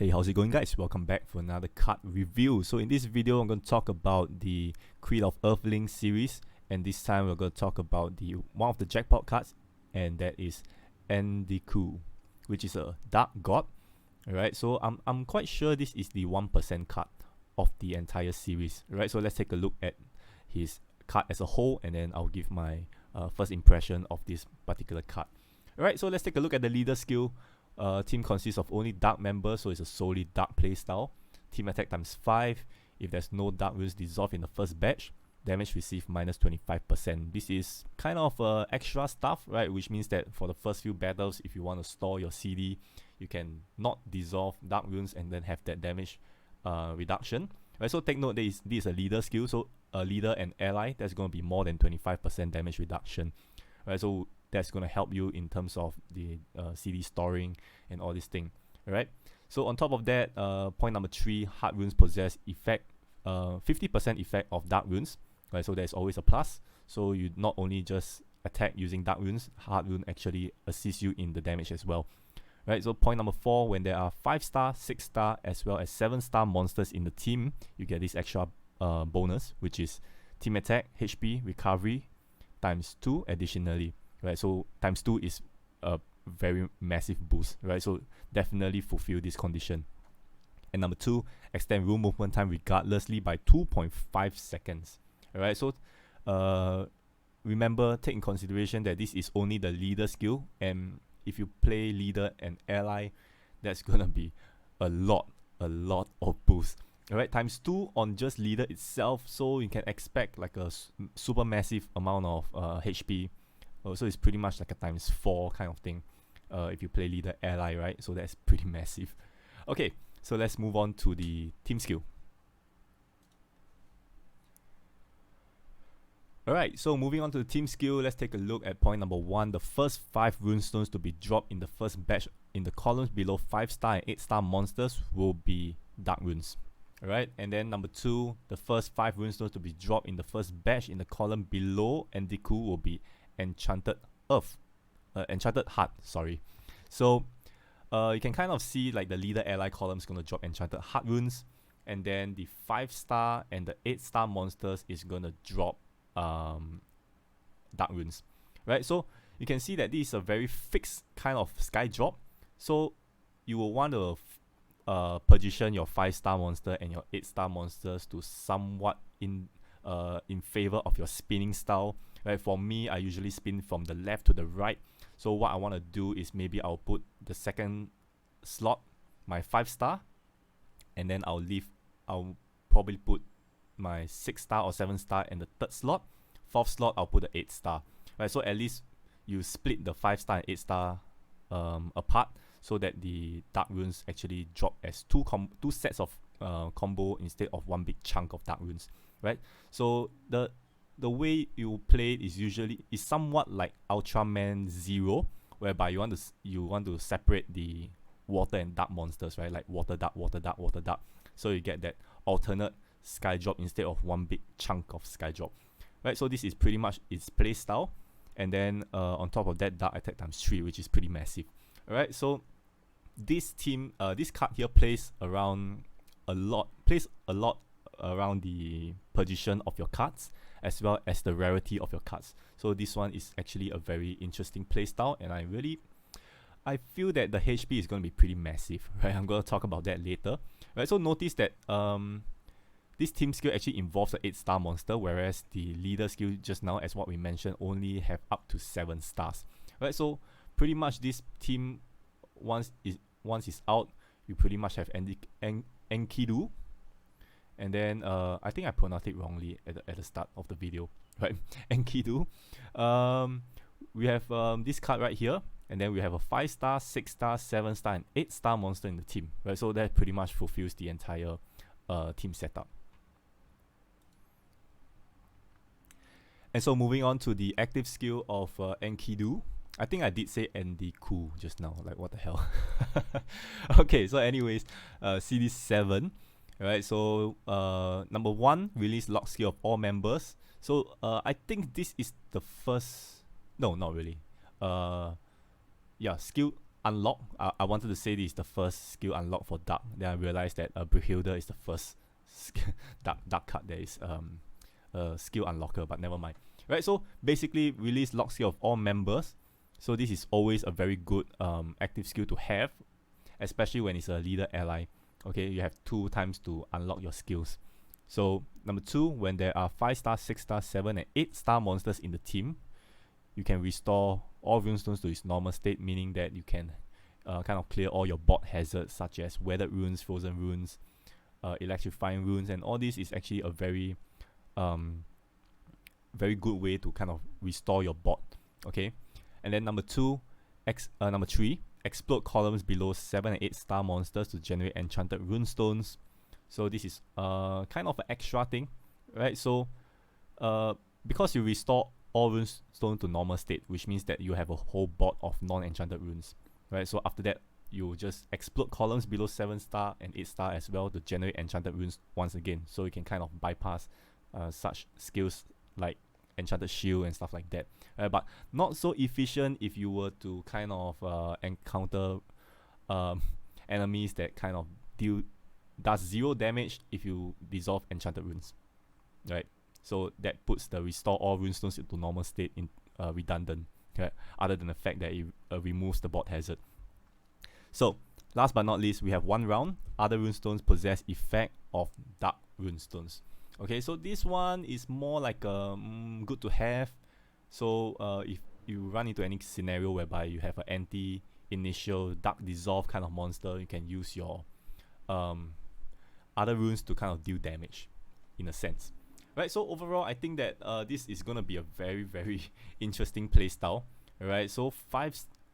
Hey, how's it going, guys? Welcome back for another card review. So in this video, I'm going to talk about the Creed of Earthlings series, and this time we're going to talk about the one of the jackpot cards, and that is Enkidu, which is a dark god. Alright, so I'm quite sure this is the 1% card of the entire series. Alright, so let's take a look at his card as a whole, and then I'll give my first impression of this particular card. Alright, so let's take a look at the leader skill. Team consists of only dark members, so it's a solely dark playstyle. Team attack times 5. If there's no dark runes dissolved in the first batch, damage received minus 25%. This is kind of extra stuff, right? Which means that for the first few battles, if you want to store your CD, you can not dissolve dark runes and then have that damage reduction. Right, so take note that this is a leader skill, so a leader and ally, that's going to be more than 25% damage reduction. Right, so that's going to help you in terms of the CD storing and all this thing. Alright, so on top of that, point number 3, hard runes possess effect, 50% effect of dark runes. Right, so there's always a plus. So you not only just attack using dark runes, hard rune actually assists you in the damage as well. Right, so point number 4, when there are 5-star, 6-star, as well as 7-star monsters in the team, you get this extra bonus, which is team attack, HP, recovery times 2 additionally. Right, so times 2 is a very massive boost, right? So definitely fulfill this condition. And number 2, extend rune movement time regardlessly by 2.5 seconds. Alright, so remember, take in consideration that this is only the leader skill, and if you play leader and ally, that's gonna be a lot of boost. Alright, times 2 on just leader itself, so you can expect like a super massive amount of HP. So it's pretty much like a times 4 kind of thing if you play leader ally, right? So that's pretty massive. Okay, so let's move on to the team skill. Alright, so moving on to the team skill, let's take a look at point number 1. The first 5 runestones to be dropped in the first batch in the columns below 5-star and 8-star monsters will be dark runes. Alright, and then number 2, the first 5 runestones to be dropped in the first batch in the column below Enkidu will be enchanted heart, sorry. So you can kind of see like the leader ally column is going to drop enchanted heart runes, and then the 5-star and the 8-star monsters is going to drop dark runes, right? So you can see that this is a very fixed kind of sky drop, so you will want to position your 5-star monster and your 8-star monsters to somewhat in favor of your spinning style. Right, for me, I usually spin from the left to the right. So what I want to do is maybe I'll put the second slot, my 5-star, and then I'll probably put my 6-star or 7-star in the third slot. 4th slot, I'll put the 8-star. Right, so at least you split the 5-star and 8-star apart, so that the dark runes actually drop as two sets of combo instead of one big chunk of dark runes. Right, so the way you play is somewhat like Ultraman Zero, whereby you want to separate the water and dark monsters, right? Like water dark, water dark, water dark. So you get that alternate sky drop instead of one big chunk of sky drop, right? So this is pretty much its play style, and then on top of that, dark attack times 3, which is pretty massive. All right, so this card here plays a lot around the position of your cards, as well as the rarity of your cards. So this one is actually a very interesting playstyle, and I feel that the HP is going to be pretty massive, right? I'm going to talk about that later. Right, so notice that this team skill actually involves an 8-star monster, whereas the leader skill just now, as what we mentioned, only have up to 7 stars. Right, so pretty much this team, once it's out, you pretty much have Enkidu. And then I think I pronounced it wrongly at the start of the video, right? Enkidu. We have this card right here, and then we have a 5-star, 6-star, 7-star, and 8-star monster in the team, right? So that pretty much fulfills the entire team setup. And so moving on to the active skill of Enkidu. I think I did say Enkidu just now, like what the hell. Okay, so anyways, CD 7. Alright, so number 1, release lock skill of all members. So I think this is the first. No, not really. Yeah, skill unlock. I wanted to say this is the first skill unlock for Dark. Then I realized that Beholder is the first dark card that is a skill unlocker, but never mind. Right, so basically release lock skill of all members. So this is always a very good active skill to have, especially when it's a leader ally. Okay, you have 2 times to unlock your skills. So number 2, when there are 5-star, 6-star, 7 and 8-star monsters in the team, you can restore all runestones to its normal state, meaning that you can kind of clear all your bot hazards such as weathered runes, frozen runes, electrifying runes, and all this is actually a very very good way to kind of restore your bot. Okay, and then number 3, explode columns below 7 and 8-star monsters to generate enchanted runestones. So this is kind of an extra thing, right? So because you restore all runestones to normal state, which means that you have a whole bot of non-enchanted runes, right? So after that, you just explode columns below 7-star and 8-star as well to generate enchanted runes once again. So you can kind of bypass such skills like enchanted shield and stuff like that, but not so efficient if you were to kind of encounter enemies that kind of does 0 damage if you dissolve enchanted runes, right? So that puts the restore all runestones into normal state in redundant, okay? Other than the fact that it removes the bot hazard. So last but not least, we have 1 round. Other runestones possess effect of dark runestones. Okay, so this one is more like a good to have. So if you run into any scenario whereby you have an anti-initial dark dissolve kind of monster, you can use your other runes to kind of deal damage, in a sense. Right, so overall, I think that this is gonna be a very, very interesting playstyle. Alright, so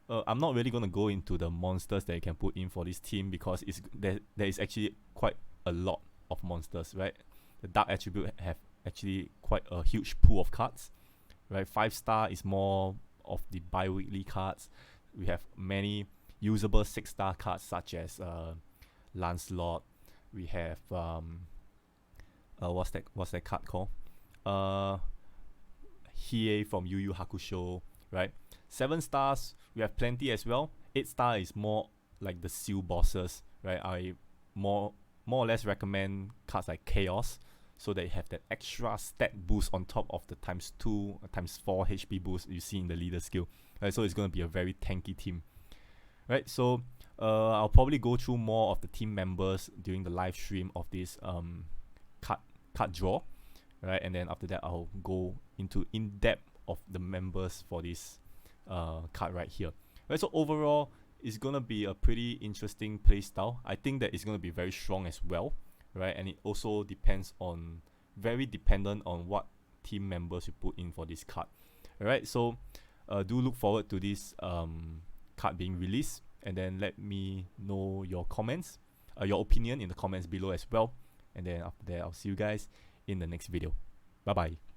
I'm not really gonna go into the monsters that you can put in for this team because there is actually quite a lot of monsters, right? The dark attribute have actually quite a huge pool of cards, right? 5-star is more of the bi-weekly cards. We have many usable 6-star cards such as Lancelot. We have what's that card called? Hiei from Yu Yu Hakusho, right? 7 stars, we have plenty as well. 8-star is more like the seal bosses, right? I more or less recommend cards like Chaos, so they have that extra stat boost on top of the ×2, ×4 HP boost you see in the leader skill. Right, so it's going to be a very tanky team. Right, so I'll probably go through more of the team members during the live stream of this card draw. Right, and then after that I'll go into in-depth of the members for this card right here. Right, so overall, it's going to be a pretty interesting playstyle. I think that it's going to be very strong as well. Right, and it also very dependent on what team members you put in for this card. Alright, so do look forward to this card being released, and then let me know your comments, your opinion in the comments below as well. And then after that, I'll see you guys in the next video. Bye bye.